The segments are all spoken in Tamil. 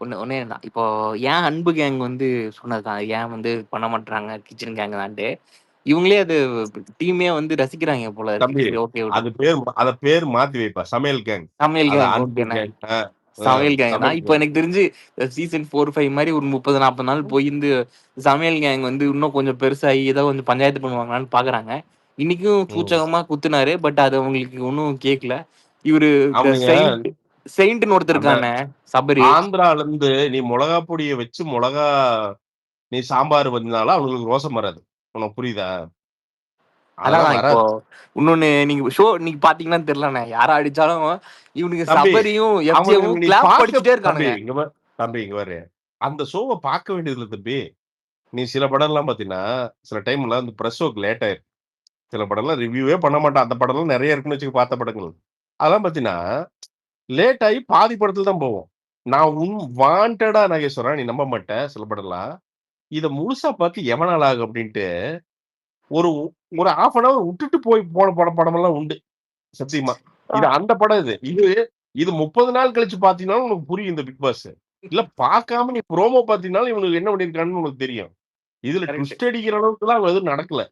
ஒண்ணு ஒண்ணே தான். இப்போ ஏன் அன்பு கேங் வந்து சொன்னதுதான். ஏன் வந்து பண்ண மாட்றாங்க கிச்சன் கேங்லான்ட்டு. இவங்களே அது டீமே வந்து ரசிக்கிறாங்க போல இருக்கு. தம்பி சரி ஓகே விடு. அத பேர் மாத்தி வைப்பா. சமையல் கேங். சமையல் அத கேங் அன்பு ஓகேண்ணே. கேங். சமையல் கேங் தான். சமையல் இப்போ கேங். எனக்கு தெரிஞ்சு சீசன் 4, 5 மாரி ஒரு 30, 40 நாள் போயிருந்து சமையல் கேங் வந்து இன்னும் கொஞ்சம் பெருசாகி ஏதோ கொஞ்சம் பஞ்சாயத்து பண்ணுவாங்களான்னு பாக்குறாங்க. இன்னைக்கும் ம். சூச்சகமா குத்துனாரு. பட் அது அவங்களுக்கு ஒன்னும் கேட்கல. இவரு இந்த அவனுங்க செயிண்ட்னு ஒருத்தர் அந்த இருக்கானே சபரி. ஆந்திரால இருந்து நீ மிளகா பொடிய வச்சு நீ சாம்பார் வந்தாலும் அவங்களுக்கு ரோசம் வராது. உனக்கு புரியுதா? அதெல்லாம் அதான் இப்போ வராது. இன்னொன்னு நீங்க ஷோ நீங்க பாத்தீங்கன்னா தெரியலண்ணே. யாரா அடிச்சாலும் இவனுக்கு தம்பி சபரியும் அவனுங்க எஃப்ஜேவும் நீ கிளாப் பார்க்க படிச்சுட்டே தம்பி இருக்கானுங்க. தம்பி இங்க பாரு. அந்த ஷோவ பார்க்க வேண்டியது இல்ல தம்பி. நீ சில படம்லாம் பார்த்தீங்கன்னா, சில டைம்ல அந்த பிரஸ் ஒர்க் லேட் ஆயிரும். சில படம்லாம் ரிவ்யூவே பண்ண மாட்டான். அந்த படம்லாம் நெறைய இருக்குன்னு வச்சுக்க பார்த்த படங்கள். அதெல்லாம் பார்த்தீங்கன்னா, லேட் ஆயி பாதி படத்துல தான் போவோம். நான் வாண்டடா நாகேஸ்வரா நீ நம்ப மாட்ட சில படம்லாம். இத முழுசா பார்த்து எவனால ஆகும் அப்டின்ட்டு, ஒரு ஒரு 1/2 அன் ஹவர் விட்டுட்டு போன படமெல்லாம் உண்டு. சத்தியமா. ஆ. இது அந்த படம் இது. இது 30 நாள் கழிச்சு பார்த்தீங்கனாலும் உனக்கு புரியும் இந்த பிக் பாஸ். இல்ல பார்க்காம நீ ப்ரோமோ பார்த்தீங்கனாலும் இவனுங்க என்ன பண்ணியிருக்காங்கன்னு உனக்கு தெரியும். இதுல கரெக்ட். ட்விஸ்ட் அடிக்கிற அளவுக்குலாம் எதுவும் நடக்கல.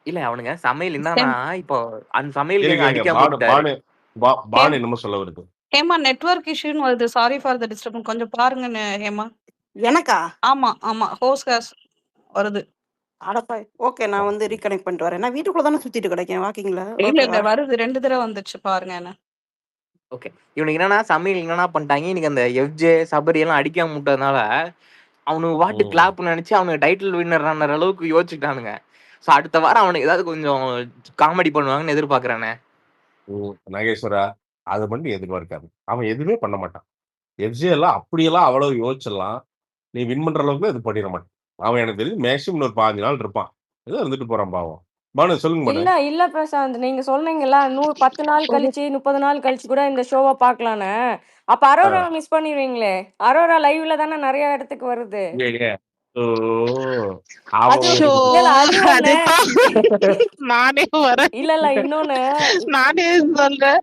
இல்ல அவனுங்க சமையல் என்னன்னா, ஹேம் இப்போ அந்த சமையல் கேங்க இருங்க. அடிக்காம பானு விட்டாரு. பானு ஹேம் பானு என்னமோ சொல்ல வருது. ஹேமா நெட்வொர்க் இஷ்யூன்னு வருது. Sorry for the disturbance. கொஞ்சம் பாருங்க ஹேமா. எனக்கா? ஆமா. ஹோஸ்ட் வருது. அடப்பா! ஓகே. நான் வந்து ரீகனெக்ட் பண்ணிட்டு வரேன். நான் வீட்டுக்குள்ள தானே சுத்திட்டு கிடைக்கேன் வாக்கிங்ல. இல்ல ஓகேவா? வருது 2 தடவ வந்துச்சு பாருங்க என்ன. ஓகே. இவனுக்கு என்னன்னா சமையல் என்னன்னா பண்ணிட்டாங்க. இன்னைக்கு அந்த எஃப்ஜே சபரி எல்லாம் அடிக்காம விட்டதுனால அவனுக்கு வாட்டு ம். கிளாப் நினைச்சு அவனுக்கு டைட்டில் வின்னர் ஆன அளவுக்கு யோசிச்சுட்டானுங்க. சோ அடுத்த வாரம் அவனுக்கு ஏதாவது கொஞ்சம் காமெடி பண்ணுவாங்கன்னு எதிர்பார்க்கறானே. நாகேஸ்வரா, அத மட்டும் நீ எதிர்பார்க்காத. அவன் எதுவுமே பண்ண மாட்டான். எஃப்ஜே எல்லாம் அப்படியெல்லாம் அவ்வளவு யோசிச்சிடலாம். நீ வின் பண்ற அளவுக்கு இது பண்ணிட மாட்டான். அவன் எனக்கு தெரிஞ்சு மேக்ஸிமம் இன்னொரு 15 நாள் இருப்பான். ஏதோ இருந்துட்டு போறான் பாவம். பானு சொல்லுங்க பானு. இல்ல பிரசாந்த். நீங்க சொன்னீங்கல்ல 10 நாள் கழிச்சு 30 நாள் கழிச்சு கூட இந்த ஷோவை பார்க்கலான்னு. அப்ப ஆ. அரோரா மிஸ் பண்ணிடுவீங்களே. அரோரா லைவ்ல தானே நிறைய இடத்துக்கு வருது. ஏங்க. ஓ! அது ஷோ அவன் இல்ல அது ஒண்ணு. நானே வரேன். இல்ல இன்னொன்னு. நானே சொல்றேன்.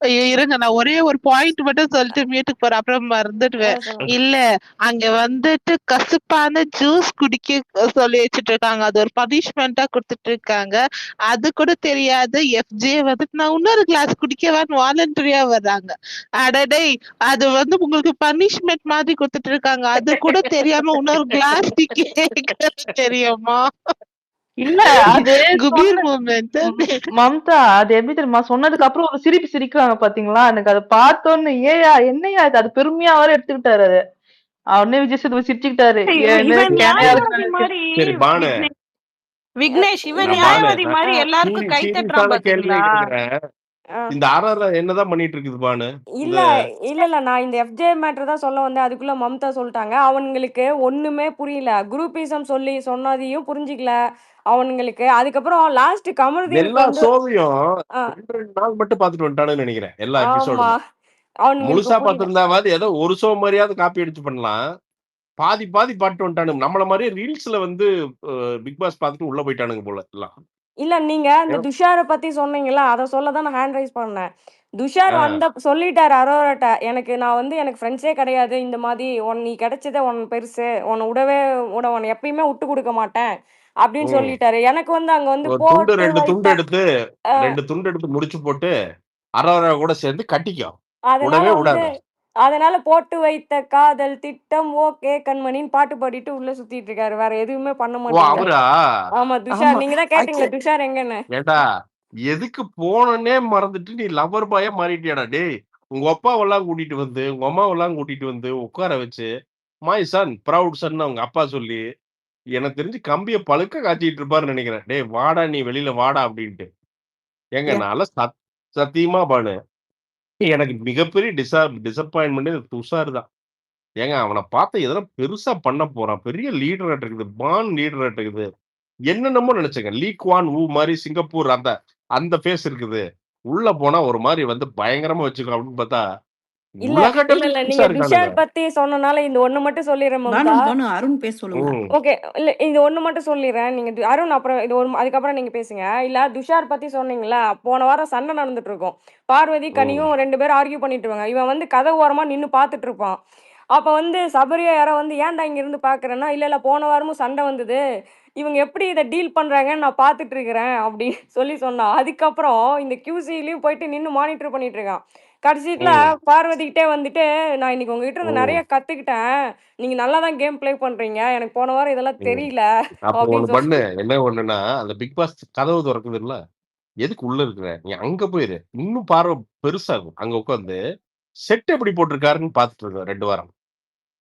ஐயோ இருங்க, நான் ஒரே ஒரு பாயிண்ட் மட்டும் சொல்லிட்டு மியூட்டுக்கு போறேன், அப்புறம் மறந்துடுவேன். சொல்லுங்க. இல்ல அங்க வந்துட்டு கசப்பான ஜூஸ் குடிக்க சொல்லி வச்சுட்டு இருக்காங்க. அது ஒரு பனிஷ்மெண்டா கொடுத்துட்டு இருக்காங்க. அது கூட தெரியாது எஃப்ஜே வந்துட்டு நான் இன்னொரு கிளாஸ் குடிக்கவான்னு வாலண்டரியா வர்றாங்க. அடடே, அது வந்து உங்களுக்கு பனிஷ்மெண்ட் மாதிரி கொடுத்துட்டு இருக்காங்க. அது கூட தெரியாம இன்னொரு கிளாஸ் கேட்கறது தெரியுமா? இல்ல அது குபீர் மூமெண்ட். மம்தா அது எப்படி தெரியுமா? சொன்னதுக்கு அப்புறம் ஒரு சிரிப்பு சிரிக்கிறாங்க பாத்தீங்களா? எனக்கு அதை பார்த்தோன்னு என்னையா இது, அது பெருமையா வர எடுத்துக்கிட்டாரு. அது அவனே விஜய் சேதுபதி சிரிச்சுக்கிட்டாரு. இவன் கேனையா நியாயவாதி இருக்கு. மாதிரி சரி பானு. விக்னேஷ் இவன் நான் பானு நியாயவாதி மாதிரி எல்லாருக்கும் கை தட்டுறான் சீரியஸான கேள்வியை பாத்தீங்களா? கேட்கிறேன். இந்த ஆர்ஆர் என்னதான் பண்ணிட்டு இருக்குது பானு? இல்ல நான் இந்த எஃப்ஜே மேட்டர் தான் சொல்ல வந்தேன். அதுக்குள்ள மம்தா சொல்லிட்டாங்க. அவனுங்களுக்கு ஒண்ணுமே புரியல. குரூப்பிசம் சொல்லி சொன்னதையும் புரிஞ்சுக்கல அவனுங்களுக்கு. அதுக்கப்புறம் லாஸ்ட் கமருதீனுக்கு எல்லா வந்து ஷோவையும் ஆ, 2 நாள் மட்டும் பார்த்துட்டு வந்துட்டானுன்னு நினைக்கிறேன். எல்லா ஆமா எபிசோடுமே அவனுங்களுக்கு முழுசா புரியல. பார்த்திருந்தாவது ஏதோ ஒரு ஷோ மாதிரியாவது காப்பி அடிச்சு பண்ணலாம். பாதி பாட்டு வந்துட்டானுங்க. நம்மள மாதிரியே ரீல்ஸ்ல வந்து பிக் பாஸ் பார்த்துட்டு உள்ள போயிட்டானுங்க போல எல்லாம். இல்ல நீங்க இந்த துஷாரை பத்தி சொன்னீங்கல்ல, அத சொல்லதான் நான் ஹேண்ட் ரைஸ் பண்ணேன். துஷார் சொல்லிட்டாரு அரோராட்ட, எனக்கு ஃப்ரெண்ட்ஸே கிடையாது. இந்த மாதிரி நீ கிடைச்சதே பெருசு. உன்னை எப்பயுமே விட்டு கொடுக்க மாட்டேன் அப்படின்னு சொல்லிட்டாரு. எனக்கு வந்து அங்க வந்து ஒரு துண்டு போட்டு 2 துண்டு வைத்த எடுத்து 2 துண்டு எடுத்து முடிச்சு போட்டு அரோரா கூட சேர்ந்து கட்டிக்கோ. அதனால விடவே வந்து விடாத. அதனால போட்டு வைத்த காதல் திட்டம் ஓகே கண்மணின்னு பாட்டு பாடிட்டு உள்ள சுத்திட்டு இருக்காரு. வேற எதுவுமே பண்ண ஓ மாட்டாங்க. அவரா? ஆமா துஷார். நீங்க தான் கேட்டீங்களே துஷார் எங்கன்னு. ஏண்டா எதுக்கு போனனே மறந்துட்டு நீ லவர் பாயா மாறிட்டியாடா டேய். உங்க அப்பாவெல்லாம் கூட்டிட்டு வந்து உங்க அம்மாவெல்லாம் கூட்டிட்டு வந்து உட்கார வச்சு மை சன் ப்ரவுட் சன் அவங்க அப்பா சொல்லி எனக்கு தெரிஞ்சு கம்பிய பழுக்க காய்ச்சிட்டு இருப்பாருன்னு நினைக்கிறேன். டேய் வாடா நீ வெளியில வாடா அப்படின்ட்டு. ஏங்க நான்ல சத்தியமா பானு எனக்கு மிகப்பெரிய டிசப்பாயின்மெண்ட் துஷார் தான். ஏங்க அவன பார்த்து எதனா பெருசா பண்ண போறான். பெரிய லீடராட்ட இருக்குது. லீடராட்ட இருக்குது. என்னென்னமோ நினைச்சேங்க. லீ குவான் வூ மாரி சிங்கப்பூர் அந்த ஃபேஸ் இருக்குது. உள்ள போனா ஒரு மாரி வந்து பயங்கரமா வச்சுக்கோ அப்படின்னு பார்த்தா, இல்ல உலக நீங்க இருக்கானுங்க. துஷார் பத்தி சொன்னனால இந்த ஒண்ணு மட்டும் சொல்லிடுறேன் மம்தா. அருண் பேச சொல்லுங்க. ஓகே. இல்ல இது ஒண்ணு மட்டும் சொல்லிடுறேன். நீங்க அருண் அப்புறம் இது ஒரு அதுக்கப்புறம் நீங்க பேசுங்க. இல்ல துஷார் பத்தி சொன்னீங்கல்ல, போன வாரம் சண்டை நடந்துட்டு இருக்கும். பார்வதி, கனியும் 2 பேரும் ஆர்கியூ பண்ணிட்டு இருக்காங்க. இவன் வந்து கதவு ஓரமா நின்னு பார்த்துட்டு இருப்பான். அப்ப வந்து சபரியா யாரோ வந்து ஏன்டா இங்க இருந்து பாக்குறேன்னா, இல்ல போன வாரமும் சண்டை வந்தது. இவங்க எப்படி இத டீல் பண்றாங்கன்னு நான் பார்த்துட்டு இருக்கிறேன் அப்படின்னு சொன்னா. அதுக்கப்புறம் இந்த QCலயும் போயிட்டு நின்னு மானிட்டர் பண்ணிட்டு இருக்கான். கடைசில ம். பார்வதிகிட்டே வந்துட்டு, "நான் இன்னைக்கு உங்ககிட்ட இருந்து ம். நெறைய கத்துக்கிட்டேன். நீங்க நல்லா தான் கேம் ப்ளே பண்றீங்க. எனக்கு போன வாரம் இதெல்லாம் ம். தெரியல." அப்போ அப்படின்னு ஒண்ணு பண்ணு. என்ன ஒண்ணுன்னா, அந்த பிக் பாஸ் கதவு தொறக்குதுல்ல, எதுக்கு உள்ள இருக்கிற? நீ அங்க போயிரு. இன்னும் பார்வை பெருசாகும். அங்க உட்கார்ந்து செட் எப்படி போட்டிருக்காருன்னு பார்த்துட்டு இருந்தேன் 2 வாரம்.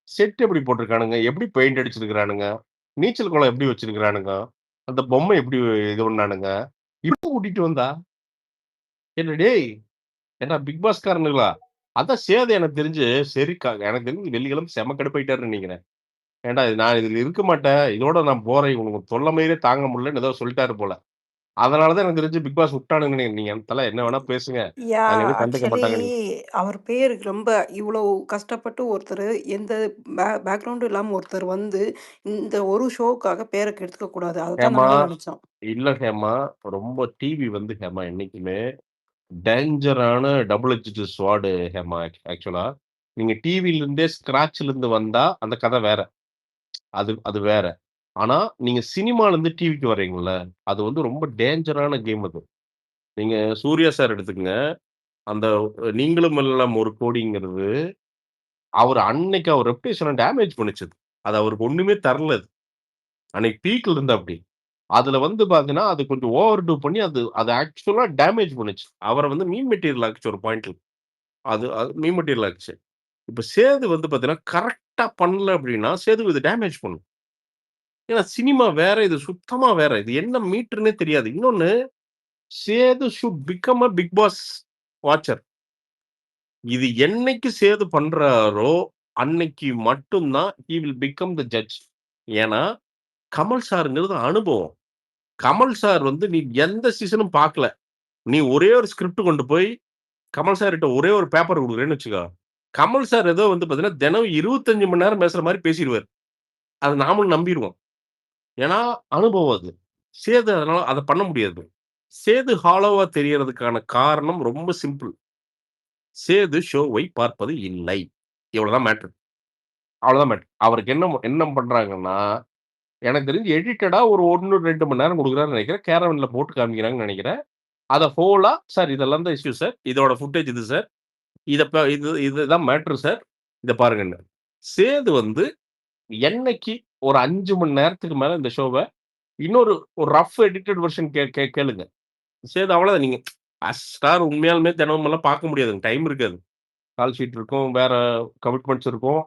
செட் எப்படி போட்டிருக்கானுங்க? எப்படி பெயிண்ட் அடிச்சிருக்கானுங்க? நீச்சல் குளம் எப்படி வச்சிருக்கானுங்க? அந்த பொம்மை எப்படி இது பண்ணானுங்க? இப்ப கூட்டிட்டு வந்தா? என்ன டேய்! ஏன்டா பிக் பாஸ்காரனுங்களா? அதான் சேது எனக்கு தெரிஞ்சு எனக்கு தெரிஞ்சு வெள்ளிக்கிழமை செம கடுப்பாயிட்டாருன்னு நெனைக்கிறேன். ஏன்டா நான் இதுல இருக்க மாட்டேன். இதோட நான் போறேன். இவனுங்க தொல்ல மாரியே தாங்க முடியலன்னு ஏதோ சொல்லிட்டாரு போல. அதனால தான் எனக்கு தெரிஞ்சு பிக் பாஸ் விட்டானுங்கன்னு நெனைக்கிறேன். நீங்க தல என்ன வேணா பேசுங்க. யா நாங்க எதுவும் கண்டுக்க ஆக்சுவலி மாட்டாங்க நீங்க. அவர் பேரு ரொம்ப இவ்வளோ கஷ்டப்பட்டு ஒருத்தர் எந்த பேக்ரவுண்டும் இல்லாம ஒருத்தர் வந்து இந்த ஒரு ஷோவுக்காக பேரை கெடுத்துக்க கூடாது. அதத்தான் ஹேமா, நாங்களும் நினைச்சோம். இல்ல ஹேமா. ரொம்ப டிவி வந்து ஹேமா என்னைக்குமே டேஞ்சரான டபுள் எட்ஜ்டு ஸ்வார்டு ஹேமா ஆக்சுவலா. நீங்க டிவில இருந்தே ஸ்க்ராட்ச்ல இருந்து வந்தா அந்த கதை வேற. அது அது வேற. ஆனா நீங்க சினிமால இருந்து டிவிக்கு வர்றீங்கல்ல, அது வந்து ரொம்ப டேஞ்சரான கேம் அது. நீங்க சூர்யா சார் எடுத்துக்கங்க. அந்த நீங்களும் எல்லாம் ஒரு கோடிங்கிறது, அவர் அன்னைக்கு அவர் ரெப்யூட்டேஷன டேமேஜ் பண்ணுச்சு அது. அது அவருக்கு ஒண்ணுமே தரல அது. அன்னைக்கு பீக்ல இருந்தாப்படி. அதுல வந்து பார்த்தீங்கன்னா, அது கொஞ்சம் ஓவர் டூ பண்ணி அது அது ஆக்சுவலா டேமேஜ் பண்ணுச்சு. அவர வந்து மீம் மெட்டீரியல் ஆக்குச்சு ஒரு பாயிண்ட்ல. அது அது மீம் மெட்டீரியல் ஆக்குச்சு. இப்ப சேது வந்து பார்த்தீங்கன்னா, கரெக்ட்டா பண்ணல அப்டின்னா, சேது இது டேமேஜ் பண்ணும். ஏன்னா சினிமா வேற, இது சுத்தமா வேற. இது என்ன மீட்டர்ன்னே தெரியாது. இன்னொன்னு Sethu should become a Bigg Boss watcher. இது என்னைக்கு சேது பண்றாரோ, அன்னைக்கு மட்டும் தான் he will become the judge. ஏன்னா, கமல் சார்ங்கிறது அனுபவம். கமல் சார் வந்து நீ எந்த சீசனும் பார்க்கல. நீ ஒரே ஒரு ஸ்கிரிப்ட் கொண்டு போய் கமல் சார்ட்ட ஒரே ஒரு பேப்பர் குடுக்குறேன்னு வச்சுக்கோ. கமல் சார் ஏதோ வந்து பார்த்தீங்கன்னா, தினம் 25 மணி நேரம் பேசுற மாரி பேசிருவாரு. அத நாமளும் நம்பிருவோம். ஏன்னா, அனுபவம் அது. சேது அதனால அத பண்ண முடியாது. சேது ஹாலோவா தெரியறதுக்கான காரணம் ரொம்ப சிம்பிள். சேது ஷோவை பார்ப்பது இல்லை. இவ்வளவுதான் மேட்டர். அவ்வளவுதான் மேட்டர். அவருக்கு என்ன என்ன பண்றாங்கன்னா, எனக்கு தெரிஞ்சு எடிட்டடா ஒரு 1, 2 மணி நேரம் குடுக்குறாருன்னு நெனைக்கிறேன். கேரவன்ல போட்டு காமிக்கிறாங்கன்னு நெனைக்கிறேன். அத ஹோலா சார் இதெல்லாம் தான் இஷ்யூ சார். இதோட ஃபுட்டேஜ் இது சார். இதுதான் மேட்டர் சார். இத பாருங்கன்னு. சேது வந்து என்னைக்கு ஒரு 5 மணி நேரத்துக்கு மேல இந்த ஷோவ இன்னொரு ஒரு ரஃப் எடிட்டட் வெர்ஷன் கேளுங்க. சேது அவ்வளவுதான். நீங்க ஸ்டார் உண்மையாலுமே தினமெல்லாம் பார்க்க முடியாதுங்க. டைம் இருக்காது. கால் ஷீட் இருக்கும். வேற கமிட்மெண்ட்ஸ் இருக்கும்.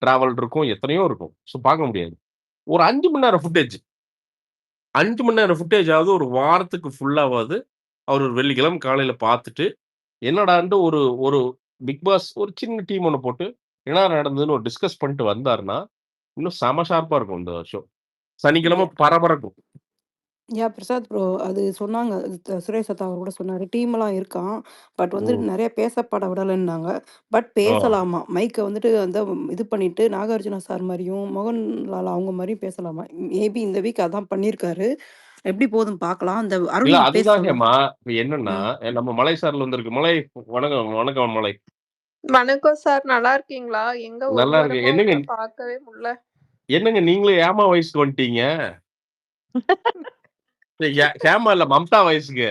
டிராவல் இருக்கும். எத்தனையோ இருக்கும். ஸோ பார்க்க முடியாது. ஒரு 5 மணி நேரம் ஃபுட்டேஜ். 5 மணி நேரம் ஃபுட்டேஜ் ஆவது ஒரு வாரத்துக்கு ஃபுல்லாவாது அவர் ஒரு வெள்ளிக்கிழமை காலையில பார்த்துட்டு, என்னடான்ட்டு ஒரு ஒரு பிக் பாஸ் ஒரு சின்ன டீம் ஒண்ணு போட்டு, என்ன நடந்ததுன்னு ஒரு டிஸ்கஸ் பண்ணிட்டு வந்தாருன்னா, இன்னும் செம ஷார்ப்பா இருக்கும் இந்த ஷோ. சனிக்கிழமை பரபரக்கும். பிரசாத் ப்ரோ அது சொன்னாங்க. சுரேஷ் சத்தா அவர் கூட சொன்னாரு. டீம்லாம் இருக்கான். பட் வந்து ம். நெறைய பேசப்பட விடலன்னாங்க. பட் ஆ. பேசலாமா. மைக்க வந்துட்டு வந்து இது பண்ணிட்டு நாகார்ஜுனா சார் மாரியும், மோகன்லால் அவங்க மாரியும் பேசலாமா. மேபி இந்த வீக் அதான் பண்ணியிருக்காரு. எப்படி போகுதுன்னு பார்க்கலாம். அந்த இல்ல அருண் பேச அதுதான் சொன்னார். ஹேமா. இப்ப என்னன்னா, ம். நம்ம மலை சார்ல வந்திருக்கு. மலை வணக்கம், வணக்கம் மலை. வணக்கம் சார். நல்லா இருக்கீங்களா? எங்க ஒரு நல்லா இருக்கு. வாரமா என்னங்க உங்கள பார்க்கவே முடியல. என்னங்க நீங்களும் ஏமா வயசுக்கு வந்துட்டீங்க? ஹேமா இல்ல மம்தா வயசுக்கு.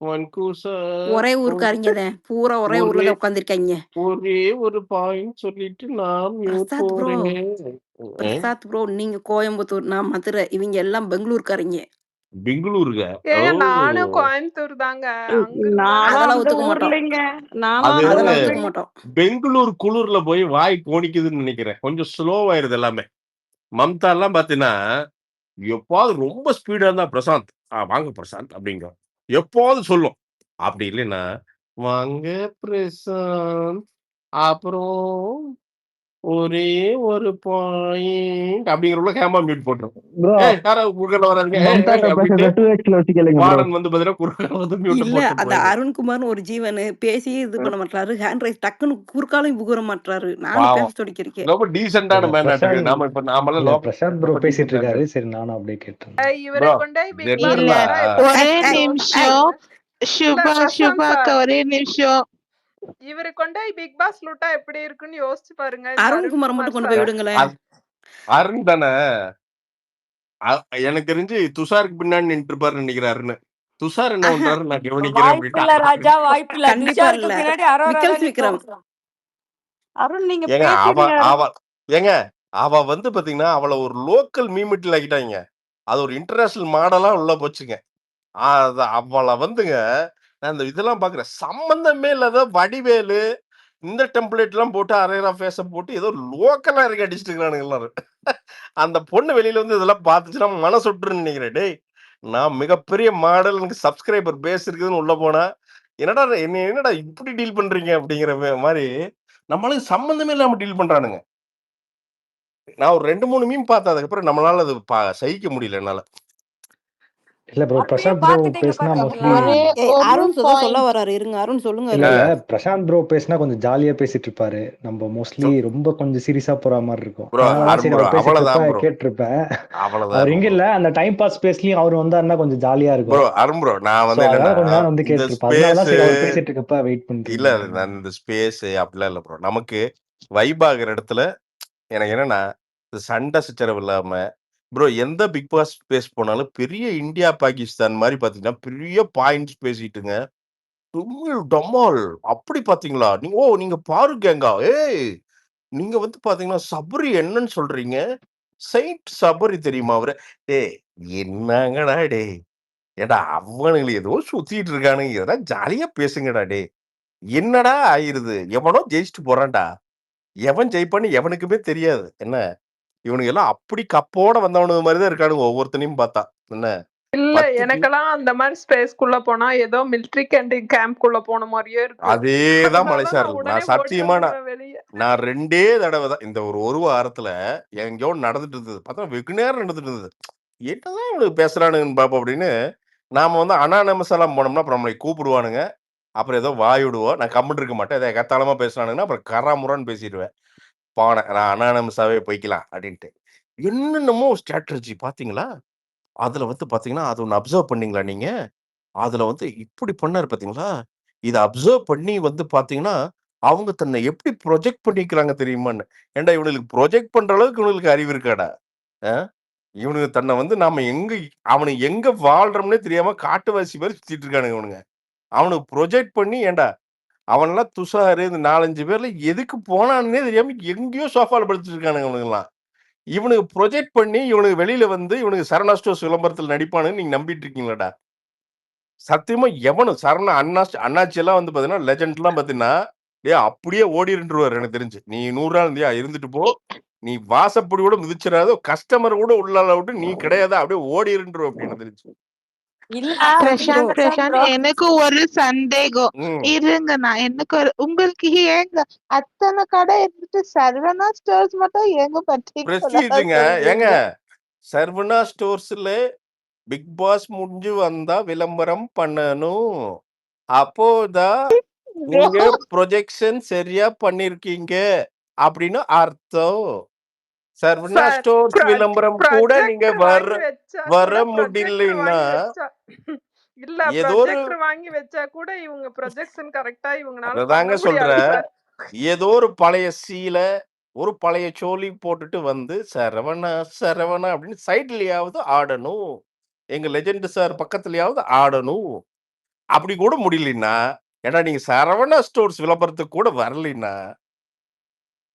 வன்கூசா ஒரே ஊர்க்காரங்க தான். பூரா ஒரே ஊர்ல ஒரே தான் உட்காந்துருக்காய்ங்க. ஒரே ஒரு பாயிண்ட் சொல்லிட்டு நான் மியூட் பிரசாத் ப்ரோ போடுறேன். பிரசாத் ப்ரோ நீங்க கோயம்புத்தூர், நான் மதுரை. இவங்க எல்லாம் பெங்களூர்காரங்க. பெங்களூருங்க. ஓ! ஏங்க நானும் கோயம்புத்தூர் தாங்க. அங்கிருந்து தாங்க நானும் அதெல்லாம் அந்த ஒத்துக்க மாட்டோம். ஊர்லங்க. நானும் அது அந்த அதெல்லாம் ஊர்ல. ஒத்துக்க மாட்டோம். பெங்களூர் குளிர்ல போய் வாய் கோணிக்குதுன்னு நினைக்கிறேன். கொஞ்சம் ஸ்லோவாயிருது எல்லாமே. மம்தாலாம் பார்த்தீங்கன்னா, எப்பாவது ரொம்ப ஸ்பீடா இருந்தா பிரசாந்த், வாங்க பிரசாந்த் அப்படிங்கும். எப்போவாது சொல்லும். அப்படி இல்லைன்னா, வாங்க பிரசாந்த், அப்புறம் ஒரே ஒரு பாயிண்ட் அப்படிங்கிறப்ப ஹேமா மியூட் போட்டுரும். ப்ரோ ஏய் யாராவது குறுக்கால வராங்க, ஏய் மம்தா ஏய் அப்படின்ட்டு பேசுறத 2x வச்சு கேளுங்க ப்ரோ. வார்டன் வந்து பார்த்தீங்கன்னா குறுக்கால வந்து மியூட்டை இல்ல போட்டு அந்த போயிடுது. அருண்குமார்னு ஒரு ஜீவனு பேசி இது பண்ண மாட்டாரு. ஹேண்ட் ரைஸ் டக்குன்னு குறுக்காலையும் புகுற மாட்டாரு. நானும் பேச பாவம். துடிக்கிறேன். ரொம்ப டீசென்டான இல்ல மேனாட்டுக்கு. பிரசாந்த் நாமெல்லாம் இல்ல லோக்கல் பிரசாந்த் ப்ரோ ரொம்ப பேசிட்டு டீசென்டா இருக்காரு. இருக்காரு. சரி நானும் அப்படியே கேட்டேன். இவரை ப்ரோ கொண்டு போய் பிக் பாஸ் ஜென்ரலா போட்டா எப்படி ஒரே இருக்கும்? நிமிஷம். இல்ல சுபா பிரசாந்த் சுபாக்கா சார். ஒரே நிமிஷம். இவரு கொண்டோய் பிக் பாஸ்ல விட்டா எப்படி இருக்குன்னு யோசிச்சு பாருங்க. இந்த அருண்குமார் மட்டும் அருண்குமார் கொண்டு போய் சார். விடுங்களேன். அருண் தானே. எனக்கு தெரிஞ்சு துஷாருக்கு பின்னாடி நின்று இருப்பாருன்னு நினைக்கிறேன் அருண். துஷார் என்ன பண்றாரு நான் கவனிக்கிறேன் வாய்ப்பில்ல அப்படின்ட்டு ராஜா, வாய்ப்பில்ல. கண்டிப்பா துஷாருக்கு இல்ல. பின்னாடி அரோரா விக்கல்ஸ் தான் விக்ரம். நிக்கும். அருண் நீங்க ஏங்க பேசிடுங்க அருண். அவ வந்து பாத்தீங்கன்னா அவளை ஒரு லோக்கல் மீமிட்டில் ஆக்கிட்டாங்க. அது ஒரு இன்டர்நேஷனல் மாடலா உள்ள போச்சுங்க. அவளை வந்துங்க நான் இந்த இதெல்லாம் பாக்குறேன். சம்பந்தமே இல்லாத வடிவேலு இந்த டெம்ப்ளேட் எல்லாம் போட்டு அரையரா ஃபேஸ போட்டு ஏதோ லோக்கலா இருக்க அடிச்சுட்டு இருக்கானுங்க எல்லாரும். அந்த பொண்ணு வெளியில வந்து இதெல்லாம் பார்த்துச்சுன்னா மனசு விட்டுருன்னு நினைக்கிறேன். டேய் நான் மிகப்பெரிய மாடல், எனக்கு சப்ஸ்கிரைபர் பேஸ் இருக்குதுன்னு உள்ள போனா என்னடா இப்படி டீல் பண்றீங்க அப்படிங்கிற மாதிரி நம்மளுக்கு சம்பந்தமே இல்லாம டீல் பண்றானுங்க. நான் ஒரு 2-3 மீம் பார்த்தேன். அதுக்கப்புறம் நம்மளால அது சகிக்க முடியல என்னால. இல்ல ப்ரோ, அப்பயே பிரசாந்த் ப்ரோ பாத்துட்டீங்க பேசினா மோஸ்ட்லி பாத்தீங்களா? அருண் சொல்ல வராரு. இருங்க அருண் சொல்லுங்க. இல்ல அருண். இல்ல பிரசாந்த் ப்ரோ பேசினா கொஞ்சம் ஜாலியா பேசிட்டு இருப்பாரு. நம்ம மோஸ்ட்லி ரொம்ப கொஞ்சம் சீரியஸா போற மாதிரி இருக்கும். ப்ரோ அதனாலதான் சரி ப்ரோ அவர் பேசிட்டு அவ்வளவுதான் இருப்ப ப்ரோ கேட்டிருப்பேன். அவர் அவ்வளவுதான் இங்க ப்ரோ இல்ல, அந்த டைம் பாஸ் பேஸ்லயும் அவர் வந்தாருன்னா கொஞ்சம் ஜாலியா ப்ரோ இருக்கும். ப்ரோ நான் சோ வந்து அதனால என்னன்னா கொஞ்ச நேரம் வந்து இந்த கேட்டிருப்பேன். அதனாலதான் ஸ்பேஸ் சரி அவர் பேசிட்டு இருக்கப்ப வெயிட் இல்ல பண்ணிட்டு நான் இந்த ஸ்பேஸ் அப்படிலாம் இல்ல ப்ரோ. நமக்கு வைப் ஆகிற இடத்துல எனக்கு என்னன்னா இந்த சண்டை சச்சரவு இல்லாம ப்ரோ எந்த பிக் பாஸ் ஸ்பேஸ் போனாலும் பெரிய இந்தியா பாகிஸ்தான் மாதிரி பாத்தீங்கன்னா பெரிய பாயிண்ட்ஸ் பேசிட்டுங்க. டமால் அப்படி பாத்தீங்களா நீங்க பாருங்கங்க. ஏய் நீங்க வந்து பாத்தீங்கன்னா சபரி என்னன்னு சொல்றீங்க? சைட் சபரி தெரியுமா அவரு? டேய் என்னங்கடா டேய், ஏடா அவனுங்களை ஏதோ சுத்திட்டு இருக்கானுங்க, இதெல்லாம் ஜாலியா பேசுங்கடா டே. என்னடா ஆயிருது? எவனோ ஜெயிச்சுட்டு போறான்டா. எவன் ஜெயிப்பான்னு எவனுக்குமே தெரியாது. என்ன இவனுங்க எல்லாம் அப்படி கப்போட வந்தவனுங்க மாதிரி தான் இருக்கானுங்க ஒவ்வொருத்தனையும் பார்த்தா. என்ன இல்ல 10 எனக்கெல்லாம் அந்த மாதிரி ஸ்பேஸ்க்குள்ள போனா ஏதோ மிலிட்டரி கேண்டீன் கேம்ப்குள்ள போன மாதிரியே இருக்கு. அதேதான் அதனால மலைசார். நான் உடனே நான் ஓடி சத்தியமா வந்துருவேன் வெளியே. நான் 2 தடவை தான் இந்த ஒரு வாரத்துல எங்கேயோ நடந்துட்டு இருந்தது. பார்த்தா வெகு நேரம் நடந்துட்டு இருந்தது. என்னதான் இவனுக்கு பேசுறானுங்கன்னு பாப்போம் அப்படின்னு நாம வந்து அனானமஸ் எல்லாம் போனோம்னா அப்புறம் நம்மளை கூப்பிடுவானுங்க. அப்புறம் ஏதோ வாய் விடுவோம். நான் கம்முன்னு இருக்க மாட்டேன். ஏதோ எகத்தாளமா பேசுறானுங்கன்னா அப்புறம் கராமுரான்னு பேசிடுவேன். போனேன் நான் அனானமஸாவே போய்க்கலாம் அப்படின்ட்டு. என்னென்னமோ ஸ்ட்ராட்டஜி பாத்தீங்களா? அதுல வந்து பாத்தீங்கன்னா அது ஒண்ணு அப்சர்வ் பண்ணீங்களா நீங்க? அதுல வந்து இப்படி பண்ணாரு பாத்தீங்களா? இத அப்சர்வ் பண்ணி வந்து பாத்தீங்கன்னா, அவங்க தன்னை எப்படி ப்ரொஜெக்ட் பண்ணிக்கிறாங்க தெரியுமான்னு. ஏன்டா இவனுக்கு ப்ரொஜெக்ட் பண்ற அளவுக்கு இவனுக்கு அறிவு இருக்காடா? அ இவனுங்க தன்னை வந்து நாம அவனுங்க எங்க வாழ்றோம்னே தெரியாம காட்டுவாசி மாரி சுத்திட்டு இருக்கானுங்க இவனுங்க. அவனுக்கு ப்ரொஜெக்ட் பண்ணி ஏன்டா அவன்லாம் துஷாரு இந்த 4, 5 பேர்ல எதுக்கு போனான்னே தெரியாம எங்கேயோ சோஃபால படுத்துட்டு இருக்கானுங்க இவனுங்கலாம். இவனுக்கு ப்ரொஜெக்ட் பண்ணி இவனுக்கு வெளியில வந்து இவனுக்கு சரவணா ஸ்டோர்ஸ் விளம்பரத்துல நடிப்பானுன்னு நீங்க நம்பிட்டு இருக்கீங்களாடா? சத்தியமா எவனும் சரவணா அண்ணாச்சி எல்லாம் வந்து பாத்தீங்கன்னா லெஜெண்ட்லாம் பாத்தீங்கன்னா அப்படியே ஓடிருன்றுவாரு எனக்கு தெரிஞ்சு. நீ 100 நாள் இருந்தியா இருந்துட்டு போ. நீ வாசப்படி கூட மிதிச்சிடாத, கஸ்டமர் கூட உள்ள விட்டு நீ கிடையாது அப்படியே ஓடிருன்றுவ அப்படின்னு தெரிஞ்சு. இல்ல பிரசாந்த் பிரசாந்த் bro. எனக்கு ஒரு சந்தேகம் ம். இருங்க. நான் எனக்கு உங்களுக்கு ஏங்க அத்தனை கடை இருந்துட்டு சரவணா ஸ்டோர்ஸ் மட்டும் ஏங்க பர்டிகுலரா பிரஸ்டீஜுங்க ஏங்க சொல்றீங்க? சர்வனா ஸ்டோர்ஸ்ல பிக் பாஸ் முடிஞ்சு வந்தா விளம்பரம் பண்ணணும். அப்போதான் நீங்க ப்ரொஜெக்ஷன் சரியா பண்ணிருக்கீங்க அப்படின்னு அர்த்தம். சர்வனா சார் ஸ்டோர்ஸ் விளம்பரம் கூட நீங்க ப்ரொஜெக்டர் வாங்கி வச்சா வர கூட ப்ரொஜெக்டர் முடியலன்னா வாங்கி வச்சா இல்ல ஏதோ ஒரு ப்ரொஜெக்டர் வாங்கி வச்சா கூட இவங்க ப்ரொஜெக்ஷன் கரெக்டா இவங்கனால பண்ண அததாங்க முடியாது சொல்றேன். சார். ஏதோ ஒரு பழைய சீலை ஒரு பழைய சோலி போட்டுட்டு வந்து சரவணா சரவணா அப்படின்னு சைட்லயாவது ஆடணும். எங்க லெஜெண்ட் சார் பக்கத்துலயாவது ஆடணும். அப்படி கூட முடியலன்னா ஏன்னா நீங்க சரவணா ஸ்டோர்ஸ் விளம்பரத்துக்கு கூட வரலைன்னா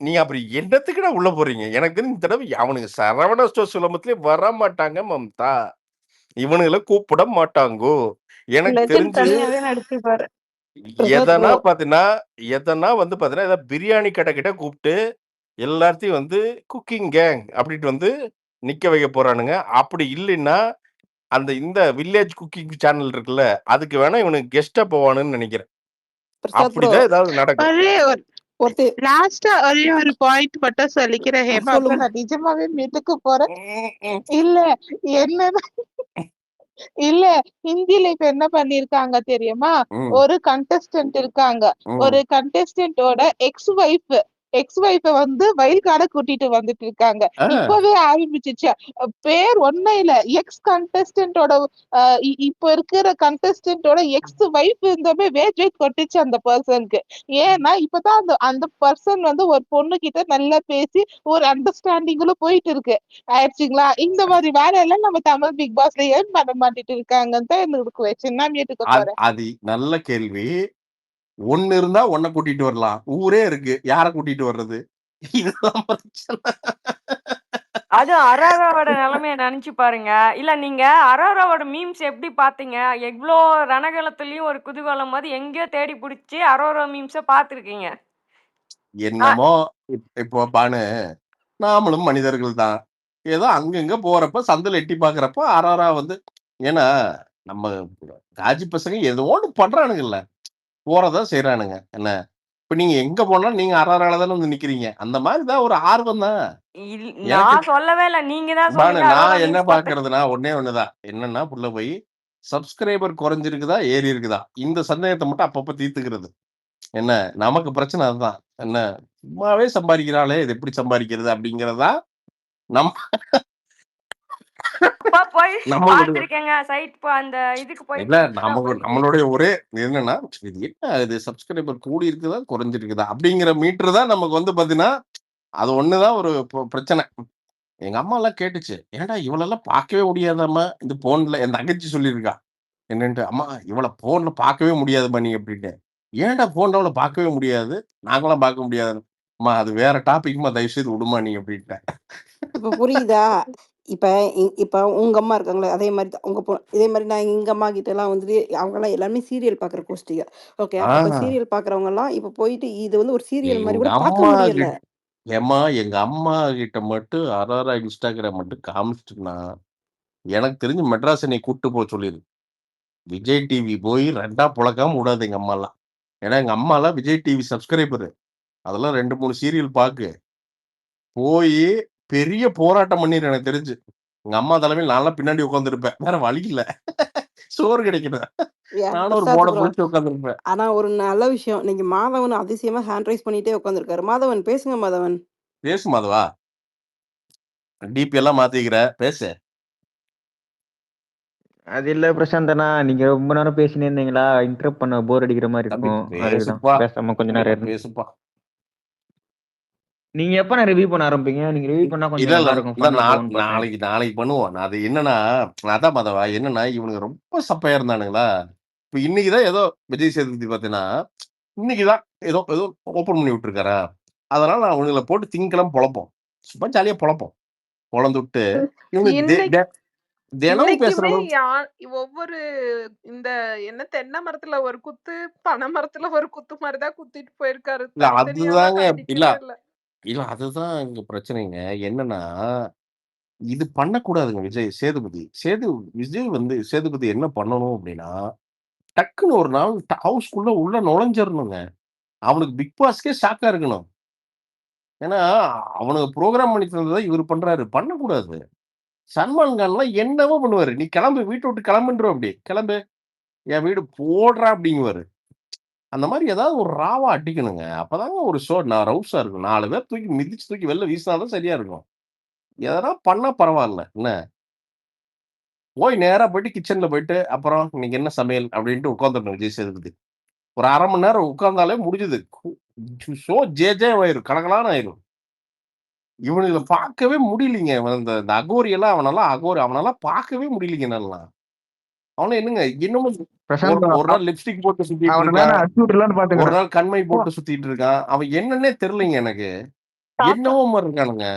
நீங்க அப்படி என்னத்துக்குடா உள்ள போறீங்க? எனக்கு தெரிஞ்சு இந்த தடவை அவனுங்க சரவணா ஸ்டோர்ஸ் விளம்பரத்திலே வர மாட்டாங்க மம்தா. இவனுங்கள கூப்பிட மாட்டாங்கோ. எனக்கு லெஜெண்ட் தெரிஞ்சு தனியாவே நடிச்சுப்பாரு. பிரசாத் எதனா ப்ரோ. பாத்தீங்கன்னா எதனா வந்து பாத்தீங்கன்னா ஏதாவது பிரியாணி கடை கிட்ட கூப்பிட்டு எல்லாத்தையும் வந்து குக்கிங் கேங் அப்படின்ட்டு வந்து நிக்க வைக்க போறானுங்க. அப்படி இல்லைன்னா அந்த இந்த வில்லேஜ் குக்கிங் சேனல் இருக்குல்ல அதுக்கு வேணா இவனுக்கு கெஸ்டா போவானுன்னு நினைக்கிறேன். பிரசாத் ப்ரோ. அப்படிதான் ஏதாவது நடக்கும். ஒரே ஒரு ஒருத்தி லாஸ்டா ஒரே ஒரு பாயிண்ட் மட்டும் சொல்லிக்கிறேன் ஹேமா. அப்புறம் சொல்லுங்க. நான் நிஜமாவே வீட்டுக்கு போறேன். ம், ம், இல்ல என்னன்னா இல்ல ஹிந்தில இப்ப என்ன பண்ணிருக்காங்க தெரியுமா? ம், ஒரு கண்டஸ்டன்ட் இருக்காங்க. ம், ஒரு கண்டஸ்டன்டோட எக்ஸ் வைஃப் எக்ஸ் ஒய்ஃப வந்து வயல் காட கூட்டிட்டு வந்துட்டு இருக்காங்க. ஆ, இப்பவே ஆரம்பிச்சிச்சு. பேர் ஒண்ணே இல்ல. எக்ஸ் கண்டஸ்டன்டோட இப்ப இருக்கிற கண்டஸ்டன்டோட எக்ஸ் ஒய்ஃப் இருந்தமே வேஜ் வைட் கொட்டுச்சு அந்த பர்சனுக்கு. ஏன்னா இப்பதான் அந்த அந்த பர்சன் வந்து ஒரு பொண்ணு கிட்ட நல்லா பேசி ஒரு அண்டர்ஸ்டாண்டிங்ல போயிட்டு இருக்கு. ஆயிடுச்சுங்களா? இந்த மாதிரி வேலையெல்லாம் நம்ம தமிழ் பிக் பாஸ்ல ஏன் பண்ண மாட்டிட்டு இருக்காங்கன்னு தான் எனக்கு கொஸ்டின். நான் கேட்டுக்க போறேன். அது நல்ல கேள்வி. ஒண்ணு இருந்தா ஒன்ன கூட்டிட்டு வரலாம். ஊரே இருக்கு. யார கூட்டிட்டு வர்றது? இதுதான் பிரச்சனை. அது அரோராவோட நிலைமைய நினைச்சு பாருங்க. இல்ல நீங்க அரோராவோட மீம்ஸ் எப்படி பாத்தீங்க? எவ்ளோ ரணகளத்திலயும் ஒரு குதூகலம் மாதிரி எங்கேயோ தேடி பிடிச்சி அரோரா மீம்ஸ பாத்துருக்கீங்க. என்னமோ இப்போ பானு, நாமளும் மனிதர்கள் தான். ஏதோ அங்கங்க போறப்ப சந்துல எட்டி பாக்குறப்ப அராரா வந்து ஏன்னா நம்ம காஜி பசங்க ஏதோ ஒண்ணு பண்றானுங்கல்ல. போறத செய்றானுங்க. என்ன? இப்ப நீங்க எங்க போனாலும் நீங்க அராரால தானே வந்து நிக்கிறீங்க. அந்த மாதிரி தான் ஒரு ஆர்வம் தான். எனக்கு நான் சொல்லவே இல்ல. நீங்க தான் பானு சொன்னீங்க அரோரா நான் என்ன மீம்ஸ் பார்த்து. பாக்குறதுன்னா ஒண்ணே ஒண்ணுதான். என்னன்னா புள்ள போய் சப்ஸ்கிரைபர் குறைஞ்சிருக்குதா, ஏறி இருக்குதா? இந்த சந்தேகத்த மட்டும் அப்பப்ப தீர்த்துக்கிறது. என்ன? நமக்கு பிரச்சனை அதுதான். என்ன? சும்மாவே சம்பாதிக்கிறாளே, இது எப்படி சம்பாதிக்கிறது? அப்படிங்கிறது தான் நம்ம அப்பா போய் நம்மளுடைய பாத்திருக்கேங்க. அந்த இதுக்கு இல்ல போயிட்டு தான் போயிட்டு. நம்மளுடைய ஒரே என்னன்னா, இது என்ன இது சப்ஸ்கிரைபர் கூடி இருக்குதா, குறைஞ்சிருக்குதா? அப்படிங்கிற மீட்டர் தான் நமக்கு வந்து பாத்தீங்கன்னா, அது ஒண்ணுதான் ஒரு பிரச்சனை. எங்க அம்மாலாம் கேட்டுச்சு. "ஏன்டா இவளெல்லாம் பார்க்கவே முடியாதாம்மா, இந்த ஃபோன்ல" என் தங்கச்சி சொல்லியிருக்கா. என்னன்ட்டு, "அம்மா இவள ஃபோன்ல பார்க்கவே முடியாதும்மா நீ" அப்படின்னு. "ஏன்டா ஃபோன்ல அவள பார்க்கவே முடியாது? நாங்கலாம் பார்க்க முடியாதுன்னு." "அம்மா அது வேற டாபிக்ம்மா தயவு செய்து விடும்மா நீ" அப்படின்ட்டேன். இப்ப புரியுதா? இப்ப இப்ப உங்க அம்மா இருக்காங்கல்ல, அதே மாரி தான் உங்க இதே மாரி நான் எங்க அம்மா கிட்டலாம் வந்துட்டு அவங்கலாம் எல்லாருமே சீரியல் பார்க்குற கோஷ்டிக. ஓகே. அப்ப ஆ. சீரியல் பார்க்குறவங்கலாம் இப்ப போயிட்டு இது வந்து ஒரு சீரியல் மாரி எங்க கூட அம்மா பார்க்க முடியல. ஏம்மா எங்க அம்மா கிட்ட மட்டும் அராரா இன்ஸ்டாகிராம் மட்டும் காமிச்சிட்டுனா, எனக்கு தெரிஞ்சு மெட்ராஸ் என்னைய கூட்டு போ சொல்லிரு. விஜய் டிவி போய் 2ஆ பொளக்காம விடாது எங்க அம்மாலாம். ஏன்னா எங்க அம்மாலாம் விஜய் டிவி சப்ஸ்கிரைபரு. அதெல்லாம் 2, 3 சீரியல் பாக்கு. போயி பெரிய போராட்டம் பண்ணிரும் எனக்கு தெரிஞ்சு. எங்க அம்மா தலைமையில நான்லாம் பின்னாடி உட்கார்ந்திருப்பேன். வேற வழி இல்ல. சோறு கிடைக்கணும். ஏன் நானும் ஒரு போட பிரசாத் ப்ரோ. புடிச்சு உட்கார்ந்திருப்பேன். ஆனா ஒரு நல்ல விஷயம். இன்னைக்கு மாதவன் அதிசயமா ஹேண்ட் ரைஸ் பண்ணிட்டே உட்காந்துருக்காரு. மாதவன் பேசுங்க மாதவன். பேசு மாதவா. டிபி எல்லாம் மாத்திக்கிற. பேசு. அது இல்ல பிரசாந்த் அண்ணா, நீங்க ரொம்ப நேரம் பேசினே இருந்தீங்களா, இன்டரப்ட் பண்ண போர் அடிக்கிற மாதிரி தம்பி இருக்கும். அதுக்குதான் பேசுப்பா. பேசாம கொஞ்ச நேரம் இருந்து. பேசுப்பா. நீங்க எப்ப நான் ரிவ்யூ பண்ண ஆரம்பிப்பீங்க? நீங்க ரிவ்யூ பண்ணா இல்ல, கொஞ்சம் இல்ல. நல்லா இருக்கும், இந்த ஃபன்னா போகும்னு பார்த்தேன். நாளைக்கு பண்ணுவோம். நான் அது என்னன்னா, அதான் மாதவா, என்னன்னா இவனுங்க ரொம்ப சப்பையா இருந்தானுங்களா, இப்ப இன்னைக்கு தான் ஏதோ விஜய் சேதுபதி பார்த்தீங்கன்னா, இன்னைக்கு தான் ஏதோ ஏதோ ஓப்பன் பண்ணி விட்டுருக்காரா, அதனால நான் அவனுங்கள போட்டு திங்கட்கிழமை பொழப்போம். சும்மா ஜாலியா பொழப்போம். பொழந்துட்டு இவனுக்கு இன்னைக்கு தினமும் பேசுற இன்னைக்குமே அளவுக்கு ஒவ்வொரு இந்த என்ன தென்னை மரத்துல ஒரு குத்து, பனை மரத்துல ஒரு குத்து மாதிரி தான் குத்திட்டு போயிருக்காரு. இல்ல தனித்தனியாலாம் அதுதாங்க இல்ல கண்டிக்கவே இல்ல. இல்ல அதுதான் இங்க பிரச்சனைங்க. என்னன்னா, இது பண்ணக்கூடாதுங்க விஜய் வந்து சேதுபதி என்ன பண்ணணும் அப்படின்னா, டக்குன்னு ஒரு நாள் ஹவுஸ்க்குள்ள உள்ள நுழைஞ்சிரணுங்க. அவனுக்கு பிக் பாஸ்க்கே ஷாக்கா இருக்கணும். ஏன்னா, அவனுங்க புரோகிராம் பண்ணி தந்தத இவரு பண்றாரு. பண்ணக்கூடாது. சல்மான் கான்லாம் என்னவோ பண்ணுவாரு. "நீ கிளம்பு, வீட்ட விட்டு கிளம்புன்றுவாப்டி. கிளம்பு, என் வீடு போடுறா" அப்படிங்குவாரு. அந்த மாரி ஏதாவது ஒரு ராவா அடிக்கணுங்க. அப்பதாங்க ஒரு ஷோ ரவுஸா இருக்கும். 4 பேர் தூக்கி மிதிச்சு தூக்கி வெளில வீசினா தான் சரியா இருக்கும். எதனா பண்ணா பரவால்ல. என்ன? போய் நேரா போயிட்டு கிச்சன்ல போயிட்டு, "அப்புறம் இன்னைக்கு என்ன சமையல்?" அப்படின்ட்டு உட்காந்துரணும் விஜய் சேதுபதி. ஒரு 1/2 மணி நேரம் உட்கார்ந்தாலே முடிஞ்சுது. ஷோ ஜேஜேவாயிரும். கலகலான்னு ஆயிரும். இவனுங்கள பார்க்கவே முடியலைங்க. இந்த இந்த அகோரி எல்லாம் அவனெல்லாம் பார்க்கவே முடியலைங்க என்னாலலாம். அவன என்னங்க இன்னமும் பிரசாந்த் ஒரு நாள் லிப்ஸ்டிக் போட்டு சுத்திட்டு அவனுக்கு இருக்கான். நான் அடிச்சு விட்டுலான்னு ஒரு பாத்துக்கிறேன். நாள் கண்மை போட்டு சுத்திட்டு இருக்கான். அவன் என்னன்னே தெரியலைங்க எனக்கு. என்னவோ மாரி இருக்கானுங்க.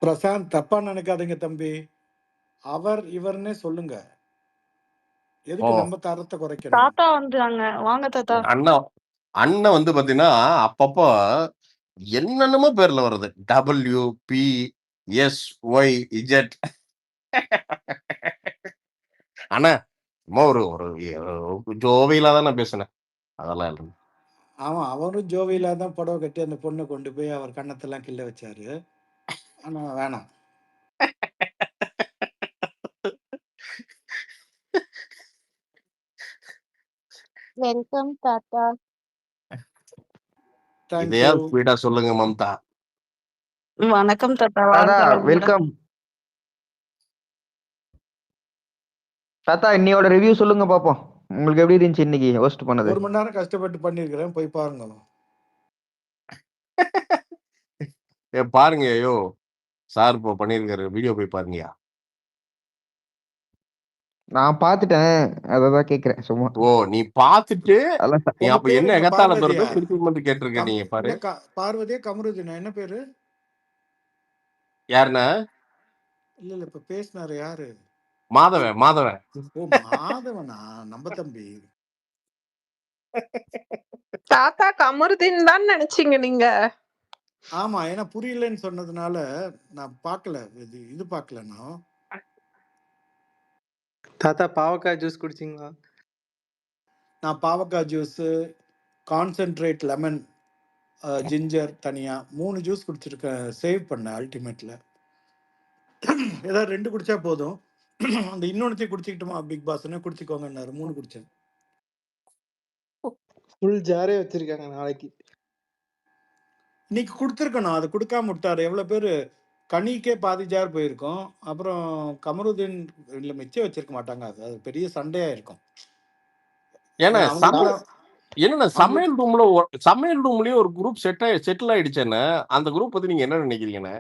பிரசாந்த் தப்பா நினைக்காதீங்க தம்பி. அவர் இவர்னே சொல்லுங்க. ஓ! எதுக்கு நம்ம தரத்த குறைக்கணும்? தாத்தா வந்துட்டாங்க. வாங்க தாத்தா. அண்ணன் வந்து பார்த்தீங்கன்னா, அப்பப்போ என்னென்னமோ பேர்ல வருது. W, P, S, Y, Z. அண்ணா, சும்மா ஒரு ஒரு ஜோவியலா தான் நான் பேசினேன். அதெல்லாம் இல்ல. ஆமா, அவரும் ஜோவியலா தான் புடவ கட்டி அந்த பொண்ண கொண்டு போய் அவர் கன்னத்தெல்லாம் கிள்ள வச்சாரு. ஆனா வேணாம். வெல்கம் தாத்தா. தேங்க்யூ. இதையாவது ஸ்பீடா சொல்லுங்க மம்தா. வணக்கம் தாத்தா. தாத்தா வாழ்க வளமுடன். வெல்கம். தாத்தா இன்னையோட ரிவ்யூ சொல்லுங்க பாப்போம். உங்களுக்கு எப்படி இருந்துச்சு இன்னைக்கு ஹோஸ்ட் பண்ணது? 1 மணி நேரம் கஷ்டப்பட்டு பண்ணியிருக்கிறேன். போய் பாருங்க. பாருங்க ஐயோ சார் இப்போ பண்ணியிருக்காரு வீடியோ போய் பாருங்கயா. நான் பார்த்துட்டேன், அததான் கேக்குறேன் சும்மா. ஓ நீ பார்த்துட்டு அதெல்லாம் நீ உங்க அப்ப பேரு என்ன என்ன? எகத்தால பார்வதியா? பிறகு திருப்பி வந்து கேட்டிருக்க நீங்க பாரு. இல்ல பார்வதியா கமருதீனா என்ன பேரு? யாருன்னா இல்ல இப்ப பேசினாரு யாரு? மாதவன் மாதவன். ஓ மாதவனா? நம்ம தம்பி. தாத்தா கமருதீன் தான் நினைச்சீங்க நீங்க. ஆமா, ஏன்னா புரியலன்னு சொன்னதுனால நான் பார்க்கல. இது பார்க்கல நான். தாத்தா பாவக்காய் ஜூஸ் குடிச்சிங்களா? நான் பாவக்காய் ஜூஸ், கான்சென்ட்ரேட் லெமன், ஜிஞ்சர் தனியா 3 ஜூஸ் குடிச்சிருக்கேன். சேவ் பண்ணேன் அல்டிமேட்ல. ஏதாவது 2 குடிச்சா போதும். அந்த இன்னொன்னுத்தையும் குடிச்சிக்கிட்டுமா பிக் பாஸ்ன்னு குடிச்சிக்கோங்கன்னாரு. 3 குடிச்சேன். ஃபுல் ஜாரே வச்சிருக்காங்க நாளைக்கு. இன்னைக்கு கொடுத்துருக்கணும், அது கொடுக்காம விட்டாரு. எவ்வளோ பேர் கனிக்கே பாதி ஜார் போயிருக்கோம். அப்புறம் கமருதீன் இல்லை மிச்சம் வச்சிருக்க மாட்டாங்க. அது பெரிய சண்டையா இருக்கும். ஏன்னா அவங்களுக்குலாம் என்னன்னா சமையல் ரூம்லயே ஒரு குரூப் செட்டில் ஆயிடுச்சேன்னா அந்த குரூப் பத்தி நீங்க என்ன நினைக்கிறீங்கண்ணே?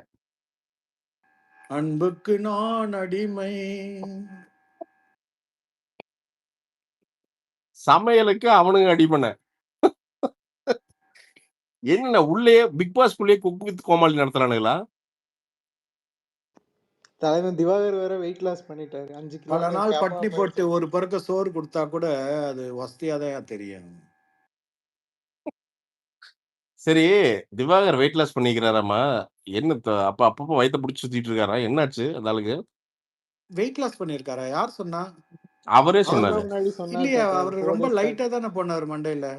அன்புக்கு நான் அடிமை. சமையலுக்கு அவனுங்க அடிப்பண்ண என்ன உள்ளே பிக் பாஸ்குள்ளேயே குக் வித் கோமாளி நடத்துறானுங்களா? தலைவன் திவாகர் வேற வெயிட் லாஸ் பண்ணிட்டாரு. 5 கிலோ. பல நாள் பட்னி போட்டு ஒரு பருக்க சோறு கொடுத்தா கூட அது வசதியாதான் தெரியும். சரி திவாகர் வெயிட் லாஸ் பண்ணிக்கிறாராமா? என்ன அப்பப்போ வயித்தை பிடிச்சி சுத்திட்டு இருக்காரா? என்னாச்சு அந்த ஆளுக்கு? வெயிட் லாஸ் பண்ணிருக்காரா? யார் சொன்னா? அவரே சொன்னாரு. இல்லையா, அவரு ரொம்ப லைட்டா தானே போனாரு மண்டையில.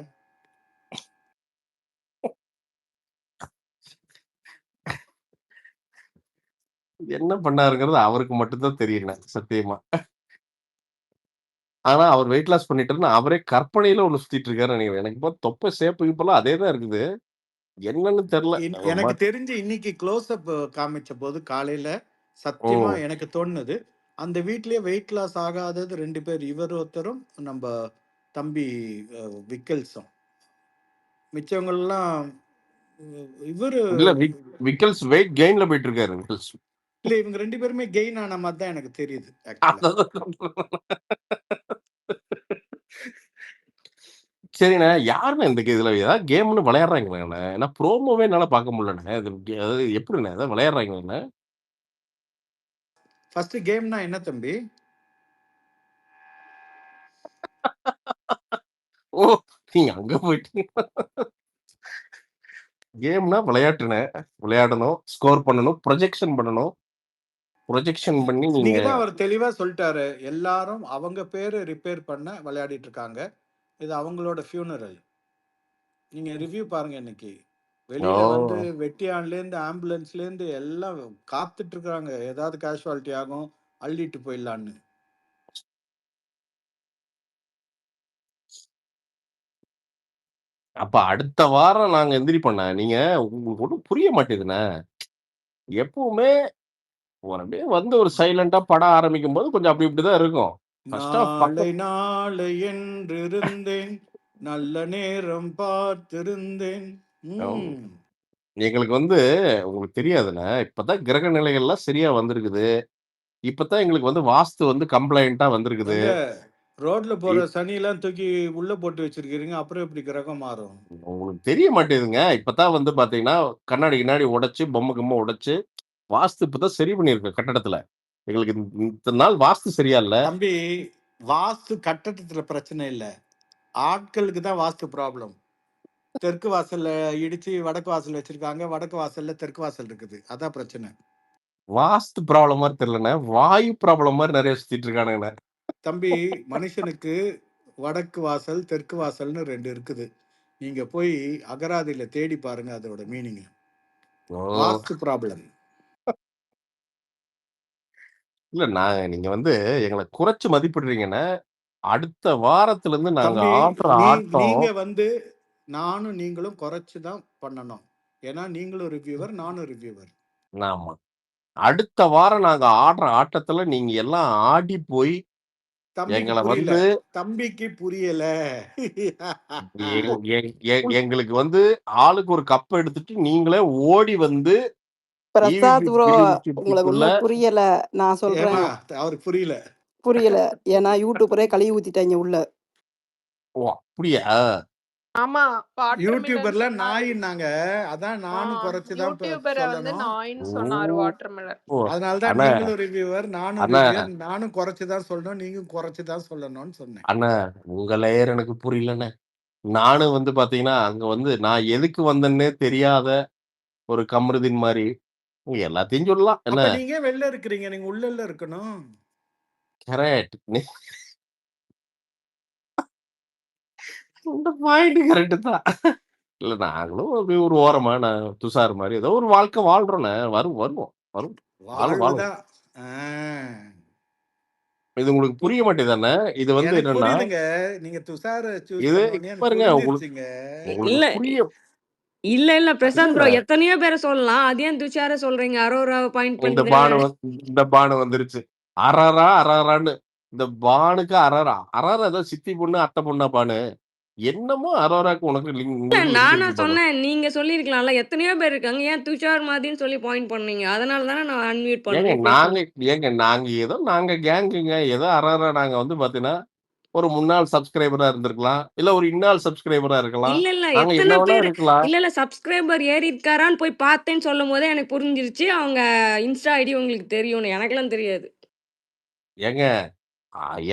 என்ன பண்ணாருங்கிறது அவருக்கு மட்டும்தான் தெரியல சத்தியமா. ஆனா அவர் வெயிட் லாஸ் பண்ணிட்டு அவரே கற்பனையில ஒண்ணு சுத்திட்டு இருக்காரு நினைக்கிறேன். எனக்கு இப்போ தொப்பை சேப்பு இப்பெல்லாம் அதே தான் இருக்குது. என்னன்னு தெரியல. எனக்கு தெரிஞ்சு இன்னைக்கு க்ளோஸ் அப் காமிச்ச போது காலையில சத்தியமா எனக்கு தோணுது அந்த வீட்லயே வெயிட் லாஸ் ஆகாதது 2 பேர். இவர் ஒருத்தரும் நம்ம தம்பி விக்கல்ஸும். மிச்சவங்க எல்லாம் இவரு இல்ல விக்கல்ஸ் வெயிட் கெயின்ல போயிட்டு இருக்காரு. விக்கல்ஸ் இல்ல, இவங்க 2 பேருமே கெயின் ஆன மாதிரி தான் எனக்கு தெரியுது. சரிண்ணே, யாருண்ணே இந்த இதுல ஏதாவது கேம்னு விளையாடுறாங்களேண்ணே? ஏன்னா ப்ரோமோவே என்னால பார்க்க முடியலண்ணே. அது எப்படிண்ணே ஏதாவது விளையாடுறாங்கண்ணே? ஃபர்ஸ்ட் கேம்னா என்ன தம்பி? ஓ நீங்க அங்க போயிட்டீங்க. கேம்னா விளையாட்டுண்ணே. விளையாடணும், ஸ்கோர் பண்ணணும், ப்ரொஜெக்ஷன் பண்ணணும். ப்ரொஜெக்ஷன் பண்ணி நீங்க தான் அவர் தெளிவா சொல்லிட்டாரு. எல்லாரும் அவங்க பேரு ரிப்பேர் பண்ண விளையாடிட்டு இருக்காங்க. இது அவங்களோட ஃபியூனரல். நீங்க ரிவ்யூ பாருங்க இன்னைக்கு. வெளியில வந்து வெட்டியான்ல இருந்து ஆம்புலன்ஸ்ல இருந்து எல்லாம் காத்துட்டு இருக்காங்க. ஏதாவது கேஷுவாலிட்டி ஆகும், அள்ளிட்டு போயிடலான்னு. அப்ப அடுத்த வாரம் நாங்க எந்திரிப்போண்ணே. நீங்க உங்களுக்கு ஒன்றும் புரிய மாட்டேதுண்ணே. எப்பவுமே அப்படியே வந்து ஒரு சைலண்டா படம் ஆரம்பிக்கும் போது கொஞ்சம் அப்படி இப்படிதான் இருக்கும். நாளை நாளை என்று இருந்தேன், நல்ல நேரம் பார்த்திருந்தேன். எங்களுக்கு வந்து உங்களுக்கு தெரியாதுண்ணே. இப்பதான் கிரக நிலைகள்லாம் சரியா வந்திருக்குது. இப்பதான் எங்களுக்கு வந்து வாஸ்து வந்து கம்ப்ளைண்டா வந்திருக்குது. ரோட்ல போற சனி எல்லாம் தூக்கி உள்ள போட்டு வச்சிருக்கீங்க. அப்புறம் எப்படி கிரகம் மாறும்? உங்களுக்கு தெரிய மாட்டேதுங்க. இப்பதான் வந்து பாத்தீங்கன்னா கண்ணாடி உடைச்சு பொம்மை கம்மை உடைச்சு வாஸ்து இப்பதான் சரி பண்ணிருக்கு கட்டடத்துல. எங்களுக்கு இத்தனை நாள் வாஸ்து சரியா இல்ல தம்பி. வாஸ்து கட்டடத்துல பிரச்சனை இல்ல, ஆட்களுக்கு தான் வாஸ்து ப்ராப்ளம். தெற்கு வாசல்ல இடிச்சு வடக்கு வாசல் வச்சிருக்காங்க, வடக்கு வாசல்ல தெற்கு வாசல் இருக்குது. அதான் பிரச்சனை. வாஸ்து ப்ராப்ளம் மாதிரி தெரியலண்ணே. வாயு ப்ராப்ளம் மாதிரி நிறைய சுத்திட்டு இருக்கானுங்கண்ணே. தம்பி, மனுஷனுக்கு வடக்கு வாசல் தெற்கு வாசல்னு 2 இருக்குது. நீங்க போய் அகராதியில தேடி பாருங்க அதோட மீனிங். வாஸ்து ப்ராப்ளம். இல்ல நீங்க வந்து எங்களை குறைச்சு மதிப்பிடுறீங்கன்னு அடுத்த வாரத்துல இருந்து நாங்க ஆடுற ஆட்டம் நீங்க வந்து நானும் நீங்களும் குறைச்சு தான் பண்ணணும். ஏன்னா நீங்களும் ரிவ்யூவர், நானும் ரிவ்யூவர். ஆமா. அடுத்த வாரம் நாங்க ஆடுற ஆட்டத்துல நீங்க எல்லாம் ஆடி போய் தம்பிக்கு எங்கள புரியல. வந்து தம்பிக்கு புரியல. எங்களுக்கு வந்து ஆளுக்கு ஒரு கப் எடுத்துட்டு நீங்களே ஓடி வந்து பிரசாத் ப்ரோ உங்களுக்கு ஈவிபிக்குள்ள ஒன்றும் புரியல. நான் ஏமா சொல்றேன் அவருக்கு புரியல. புரியல. ஏன்னா யூடியூபரே கழுவி ஊத்திட்டாங்க உள்ள. ஓ அப்படியா? ஆமா வாட்டர் மிலன் யூடியூபர்ல சொன்னாரு. நாயின்னாங்க. அதான் நானும் குறைச்சு தான் யூடியூபரை வந்து சொல்லணும். நாயின்னு சொன்னாரு வாட்டர் மிலன். ஓ அதனாலதான் அண்ணா நீங்களும் ரிவ்யூவர், நானும் அண்ணா ரிவ்யூவர். நானும் குறைச்சு தான் சொல்லணும், நீங்களும் குறைச்சு தான் சொல்லணும்னு சொன்னேன். அண்ணா உங்க லேயர் எனக்கு புரியலண்ணே. நானும் வந்து பாத்தீங்கன்னா அங்க வந்து நான் எதுக்கு வந்தேன்னே தெரியாத ஒரு கமருதீன் மாதிரி எல்லாத்தையும் சொல்லலாம் என்ன. அப்ப நீங்க வெளில இருக்கிறீங்க, நீங்க உள்ள இருக்கணும். கரெக்ட். இந்த பாயிண்ட் கரெக்ட் தான். இல்ல நாங்களும் அப்படியே ஒரு ஓரமா நான் துஷார் மாதிரி ஏதோ ஒரு வாழ்க்கை வாழ்றோண்ணே. வருவோம் வாழும். வாழ்வுதான். இது உங்களுக்கு புரிய மாட்டேதானே? இது வந்து எனக்கு என்னன்னா புரியுதுங்க. நீங்க துஷார சூஸ் இது பண்ணோனே எனக்கு பாருங்க புரிஞ்சிருச்சுங்க. இல்ல உங்களுக்கு புரிய இல்ல இல்ல இல்ல பிரசாந்த் ப்ரோ இல்ல எத்தனையோ பேரை சொல்லலாம். அது ஏன் துஷார சொல்றீங்க? அரோராவை பாயிண்ட் பண்ணி இந்த பானு வந்துருச்சு. அராரான்னு இந்த பானுக்கு அராரா ஏதோ சித்தி பொண்ணு அத்தை பொண்ணா பானு என்னமோ அரோராக்கு உனக்கு இல்ல உங்களுக்கு லிங்க் நானா இருக்கு பானு. சொன்னேன், நீங்க சொல்லிருக்கலாம்ல. எத்தனையோ பேர் இருக்காங்க, ஏன் துஷார் மாதின்னு சொல்லி பாயிண்ட் பண்ணீங்க? அதனால தானே நான் அன்மியூட் பண்ணேன். நாங்க கேங்குங்க ஏதோ அராரா நாங்க வந்து பாத்தீங்கன்னா ஒரு முன்னாள் சப்ஸ்கிரைபரா இருந்திருக்கலாம். இல்ல ஒரு இன்னாள் சப்ஸ்கிரைபரா இருக்கலாம். இல்ல இல்ல நாங்க எத்தனை என்ன வேணா பேர் இருக்கலாம். இல்ல இல்ல சப்ஸ்கிரைபர் ஏறி இருக்காரான்னு போய் பார்த்தேன்னு சொல்லும் போதே எனக்கு புரிஞ்சிருச்சு அவங்க இன்ஸ்டா ஐடி உங்களுக்கு தெரியும்னு. எனக்கெல்லாம் தெரியாது. ஏங்க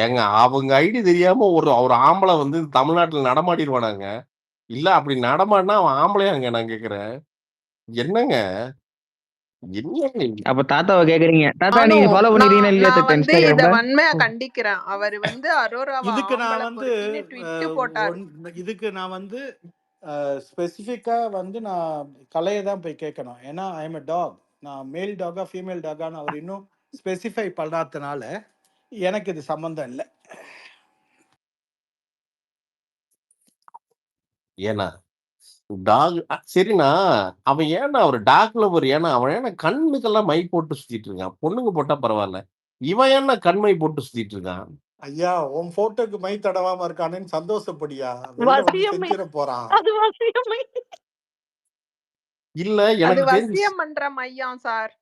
ஏங்க அவங்க ஐடி தெரியாம ஒரு ஒரு ஆம்பளை வந்து தமிழ்நாட்டுல நடமாடிடுவானாங்க? இல்ல அப்படி நடமாடினா அவன் ஆம்பளையாங்க நான் கேக்குறேன். என்னங்க என்னங்க அப்ப தாத்தாவை கேக்குறீங்க. தாத்தா நானும் நீங்க ஃபாலோ பண்ணிக்கிறீங்களா இல்லையா நான் வந்து இத இன்ஸ்டாகிராம்ல? வன்மையா கண்டிக்கிறேன். அவர் வந்து அரோராவை இதுக்கு நான் ஆம்பளை வந்து பொறுக்கின்னு ட்விட் போட்டாரு. இதுக்கு நான் வந்து ஸ்பெசிஃபிக்கா வந்து நான் கலையை தான் போய் கேட்கணும். ஏன்னா ஐ எம் எ டாக். நான் மேல் டாகா ஃபீமேல் டாகான்னு அவர் இன்னும் ஸ்பெசிஃபை பண்ணாதனால எனக்கு இது சம்பந்தம் இல்லை. ஏன்னா டாக் சரிண்ணா அவன் ஏன்னா ஒரு டாக் லவர் ஏன்னா அவன் ஏன்னா கண்ணுக்கெல்லாம் மை போட்டு சுத்திட்டு இருக்கான். பொண்ணுங்க போட்டா பரவாயில்ல. இவன் என்ன கண்மை போட்டு சுத்திட்டு இருக்கான்? ஐயா உன் போட்டோக்கு மை தடவாம இருக்கானேன்னு சந்தோஷப்படியா. வெளில வந்து வசியமை செஞ்சிட போறான். அது வசியமை இல்ல அது எனக்கு தெரிஞ்சு வசியம் பண்ற மையம் சார்.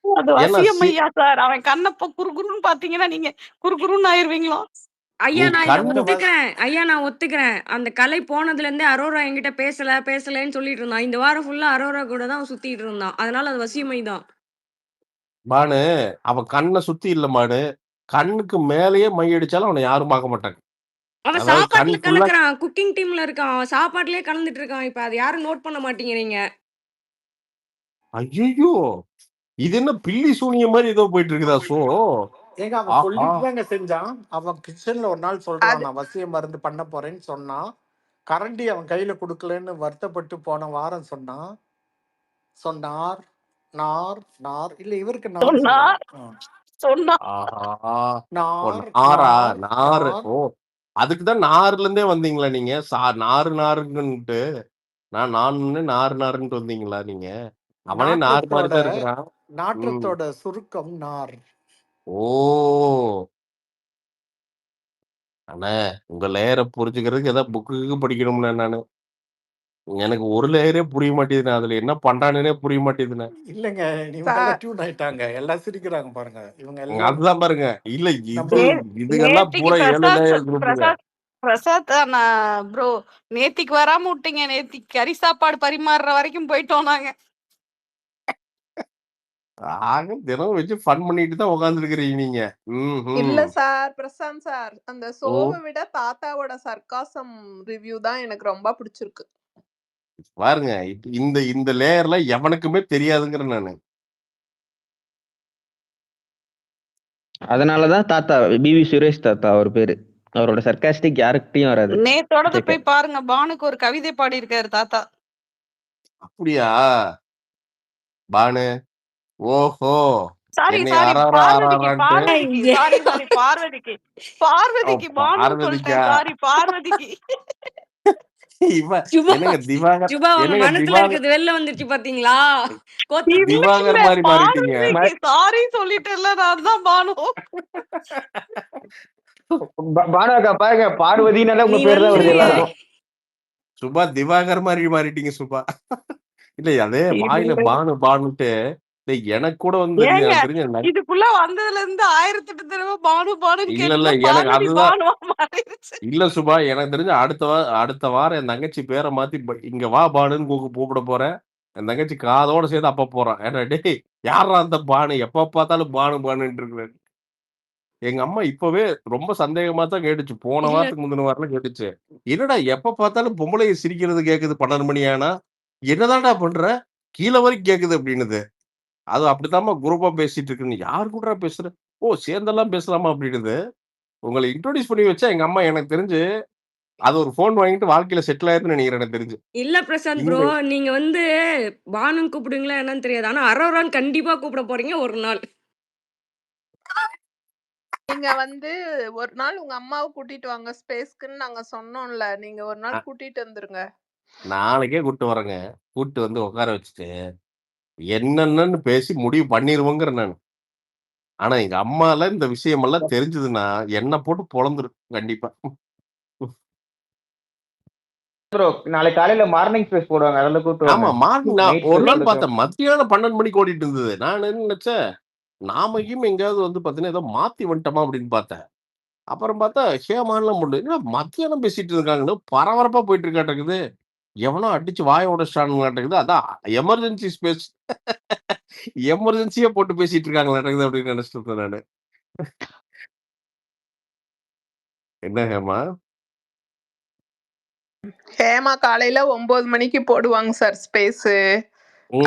அது ஏன்னா வசியமையா சார். அவன் கண்ணப்ப குறுகுறுன்னு பாத்தீங்கன்னா நீங்க குறுகுறுன்னு ஆயிருவீங்களா? ஐயா நீ நான் இதை கண்ணு ஒத்துக்கிறேன். ஐயா நான் ஒத்துக்கிறேன். அந்த கலை போனதுல இருந்தே அரோரா என்கிட்ட பேசலன்னு சொல்லிட்டு இருந்தான். இந்த வாரம் ஃபுல்லா அரோரா கூட தான் சுத்திட்டு இருந்தான். அதனால அது வசியமை தான். மானு அவன் கண்ணை சுத்தி இல்ல மானு கண்ணுக்கு மேலேயே மை அடிச்சாலும் அவனை யாரும் பார்க்க மாட்டாங்க. அவன் அதாவது கண் சாப்பாட்டுல ஃபுல்லா கலக்குறான். குக்கிங் டீம்ல இருக்கான். அவன் சாப்பாட்டுலயே கலந்துட்டு இருக்கான். இப்ப அது யாரும் நோட் பண்ண மாட்டேங்கிறீங்க. ஐயோ இது என்ன பில்லி சூனிய மாதிரி ஏதோ போயிட்டு இருக்குதா? ஷோ ஏங்க அவன் ஆஹா சொல்லிட்டு தாங்க செஞ்சான். அவன் கிச்சன்ல ஒரு நாள் சொல்றான், அது நான் வசிய மருந்து பண்ண போறேன்னு சொன்னான். கரண்டி அவன் கையில கொடுக்கலன்னு வருத்தப்பட்டு போன வாரம் சொன்னான். சொன்னார் நார் நார் இல்ல இவருக்கு நார் சொன்னா சொல்லணும். சொன்னா ஆஹா ஓ நார் நாரா நார் நாரு நார் ஓ அதுக்குதான் நார்ல இருந்தே வந்தீங்களா நீங்க? நாருன்னுட்டு நான் நாருன்னுட்டு வந்தீங்களா நீங்க? அவனே நார் மாதிரி நாற்றத்தோட தான் இருக்கிறான். ம் நாற்றத்தோட சுருக்கம் நார். ஓ அண்ணா உங்க லேயரை புரிஞ்சுக்கிறதுக்கு ஏதாவது புக்கு படிக்கணும்னா நானு எனக்கு ஒரு லேயரே புரிய மாட்டேதுண்ணே. அதுல என்ன பண்றானுன்னே புரிய மாட்டேதுண்ணே. இல்லைங்க இவங்க சார் எல்லாம் டியூன் ஆயிட்டாங்க. எல்லாம் சிரிக்கிறாங்க பாருங்க. இவங்க எல்லாம் அதுதான் பாருங்க. இல்ல நம்ம இதுகெல்லாம் நேத்திக்கு பூரா 7 பிரசாத் லேயர் குரூப்புங்க. பிரசாத் ப்ரோ நேத்திக்கு வராம விட்டீங்க. நேத்திக்கு கறி சாப்பாடு பரிமாறுற வரைக்கும் போயிட்டோம் நாங்க. ஆக தினம் வச்சு ஃபன் பண்ணிட்டு தான் உட்காந்துருக்கிறீங்க நீங்க. இல்ல ம்ஹும். சார் பிரசாந்த் சார், அந்த ஓ சோவை விட தாத்தாவோட சர்க்காசம் ரிவ்யூ தான் எனக்கு ரொம்ப பிடிச்சிருக்கு. பாருங்க இந்த இந்த லேயர்ல எவனுக்குமே தெரியாதுங்கிற நானு. அதனாலதான் தாத்தா பிவி சுரேஷ் தாத்தா அவர் பேரு. அவரோட சர்க்காஸ்டிக் யாருக்கிட்டையும் வராது. நேத்தோடத கேட்க போய் பாருங்க. பானுக்கு ஒரு கவிதை பாடி இருக்காரு தாத்தா. அப்படியா பானு? ஓஹோ சாரி என்னை சாரி ஆறாரா பார்வதிக்கு ஆறாரான்ட்டு சாரி பார்வதிக்கு பானுன்னு பார்வதிக்கா சொல்லிட்டேன். சாரி பார்வதிக்கு. இவ சுபா என்னங்க திவாகர் சுபா உங்க என்னங்க மனசுல திவாகர் இருக்கிறது வெளில வந்துருச்சு பாத்தீங்களா? கொத்து இல்ல திவாகர் இல்ல மாதிரி மாறிட்டீங்க. பார்வதிக்கு சாரி சொல்லிட்டேன்ல நான் தான் பானு. பானு அக்கா பாருங்க, பார்வதினால நீ உங்க பேர் தான் வந்து வருது எல்லாருக்கும். சுபா திவாகர் மாதிரி மாறிட்டீங்க சுபா. இல்ல அதே வாயில இல்ல. பானு பானுட்டு டேய், எனக்கு கூட வந்து ஏங்க எனக்கு தெரிஞ்ச இதுக்குள்ள வந்ததுல இருந்து 1008 தடவை பானு பானுன்னு இல்ல இல்ல கேட்டு எனக்கு பார்வதி அதுதான் பானுவா மாறிடுச்சு. இல்ல சுபா, எனக்கு தெரிஞ்ச அடுத்த வாரம் என் தங்கச்சி பேரை மாத்தி இங்க வா பானுன்னு கூப்பிட போறேன். என் தங்கச்சி காதோட சேர்த்து அப்ப போறான். ஏன்னா டேய் யாரா அந்த பானு, எப்ப பார்த்தாலும் பானு பானுன்னு இருக்கிறாரு. எங்க அம்மா இப்பவே ரொம்ப சந்தேகமா தான் கேட்டுச்சு. போன இல்ல வாரத்துக்கு முந்தின வாரம்லாம் கேட்டுச்சு. என்னடா எப்ப பார்த்தாலும் பொம்பளைங்க சிரிக்கிறது கேக்குது 12 மணி ஆனா, என்னதான்டா பண்ற? கீழ வரைக்கும் கேக்குது அப்படின்னுது. அது அப்படித்தாம்மா குரூப்பா பேசிட்டு இருக்குன்னு. யாரு கூடடா பேசுற? ஓ சேர்ந்தெல்லாம் பேசலாமா அப்படின்னுது. உங்களை இன்ட்ரோடியூஸ் பண்ணி வச்சா எங்க அம்மா எனக்கு தெரிஞ்சு அது ஒரு ஃபோன் வாங்கிட்டு வாழ்க்கையில செட்டில் ஆயிருன்னு நினைக்கிறேன் எனக்கு தெரிஞ்சு. இல்ல பிரசாந்த் ப்ரோ, இந்த நீங்க வந்து பானுன்னு கூப்பிடுவீங்களா என்னன்னு தெரியாது. ஆனா அரோரான்னு கண்டிப்பா கூப்பிட போறீங்க ஒரு நாள். நீங்க வந்து ஒரு நாள் உங்க அம்மாவை கூட்டிட்டு வாங்க ஸ்பேஸ்க்குன்னு நாங்க சொன்னோம்ல. நீங்க ஒரு நாள் கூட்டிட்டு வந்துருங்க. நாளைக்கே கூட்டு வரேங்க. கூட்டு வந்து உட்கார வச்சுட்டு என்னென்னன்னு பேசி முடிவு பண்ணிருவோங்கிற நான். ஆனா எங்க அம்மால இந்த விஷயம் எல்லாம் தெரிஞ்சதுன்னா என்ன போட்டு பொழந்துரும் கண்டிப்பா. ப்ரோ நாளைக்கு காலையில மார்னிங் ஸ்பேஸ் போடுவாங்க, அதில் கூப்பிட்டு ஆமா வாங்க. மார்னிங் நான் நைட் ஒரு நாள் ஸ்பேஸ் பார்த்தேன். மத்தியானம் 12 மணிக்கு ஓடிட்டு இருந்தது. நான் என்ன நினைச்சேன், நாமையும் எங்கேயாவது வந்து பார்த்தீங்கன்னா ஏதோ மாத்தி வந்துட்டோமா அப்படின்னு பார்த்தேன். அப்புறம் பார்த்தா ஹேமான்லாம் முடியல. என்ன மத்தியானம் பேசிட்டு இருக்காங்கன்னு பரபரப்பா போயிட்டு இருக்காட்டக்குது. எவனோ அடிச்சு வாய உடைச்சிட்டானுங்களாட்டக்குது. அதான் எமர்ஜென்சி ஸ்பேஸ் எமர்ஜென்சியா போட்டு பேசிட்டு இருக்காங்களாட்டக்குது அப்படின்னு நினைச்சிட்டு இருந்தேன் நானு. என்ன ஹேமா? ஹேமா காலையில 9 மணிக்கு போடுவாங்க சார் ஸ்பேஸ்.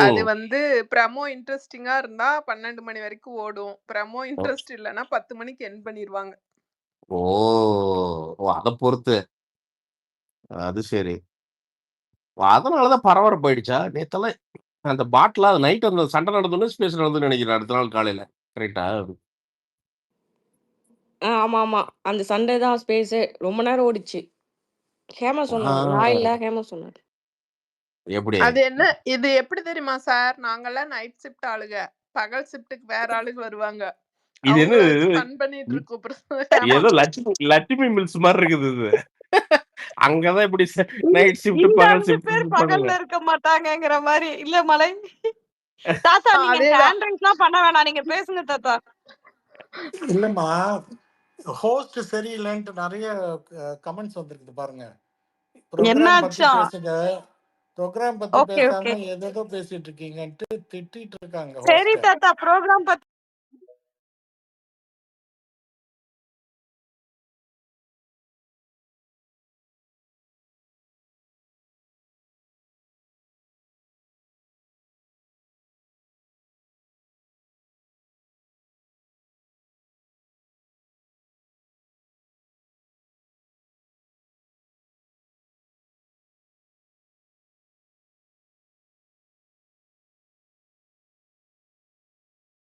அது ம். வந்து பிரமோ இன்ட்ரெஸ்டிங்கா இருந்தா 12 மணி வரைக்கும் ஓடும். பிரமோ இன்ட்ரெஸ்ட் இல்லைன்னா 10 மணிக்கு எண்ட் பண்ணிடுவாங்க. ஓ! ஓ! அத பொறுத்து. அது சரி. அதனால தான் பரபரப்பு ஆயிடுச்சா? நேத்தெல்லாம் அந்த பாட்டிலா நைட் அந்த சண்டை நடந்தோனே ஸ்பேஸ் நடந்ததுன்னு நினைக்கிறேன். அடுத்த நாள் காலையில. கரெக்ட்டா? ஆமா ஆமா. அந்த சண்டே தான் ஸ்பேஸே. ரொம்ப நேரம் ஓடிச்சு. ஹேமா சொன்னாங்க. நான் இல்ல, ஆ. ஹேமா சொன்னாங்க. எப்படி? அது என்ன இது எப்படி தெரியுமா சார்? நாங்கெல்லாம் நைட் ஷிஃப்ட் ஆளுங்க. பகல் ஷிஃப்ட்டுக்கு வேற ஆளுங்க வருவாங்க. இது அவங்கள என்னது? வச்சு ஃபன் பண்ணிட்டு இருக்கோம் ஹேமா. ஏதோ லட்சுமி மில்ஸ் மாரி இருக்குது இது. அங்கதான் இப்படி நைட் ஷிஃப்ட், இந்த பகல் 5 ஷிஃப்ட் பேர் இருப்பாங்க. பகல்ல இருக்க மாட்டாங்கங்கிற மாதிரி இல்ல மலை. தாத்தா நீங்க அதேதான். ஹேண்ட் ரைஸ்லாம் பண்ண வேணாம், நீங்க பேசுங்க தாத்தா. இல்லம்மா, ஹோஸ்ட் சரியில்லைன்ட்டு நிறைய கமெண்ட்ஸ் வந்திருக்குது பாருங்க. ப்ரோக்ராம் பத்தி என்னாச்சா? பேசுங்க, ப்ரோக்ராம் பத்தி ஓகே ஓகே பேசாம ஏதேதோ பேசிட்டு இருக்கீங்கன்ட்டு திட்டிட்டு இருக்காங்க சரி ஹோஸ்ட. தாத்தா, ப்ரோக்ராம் பத்தி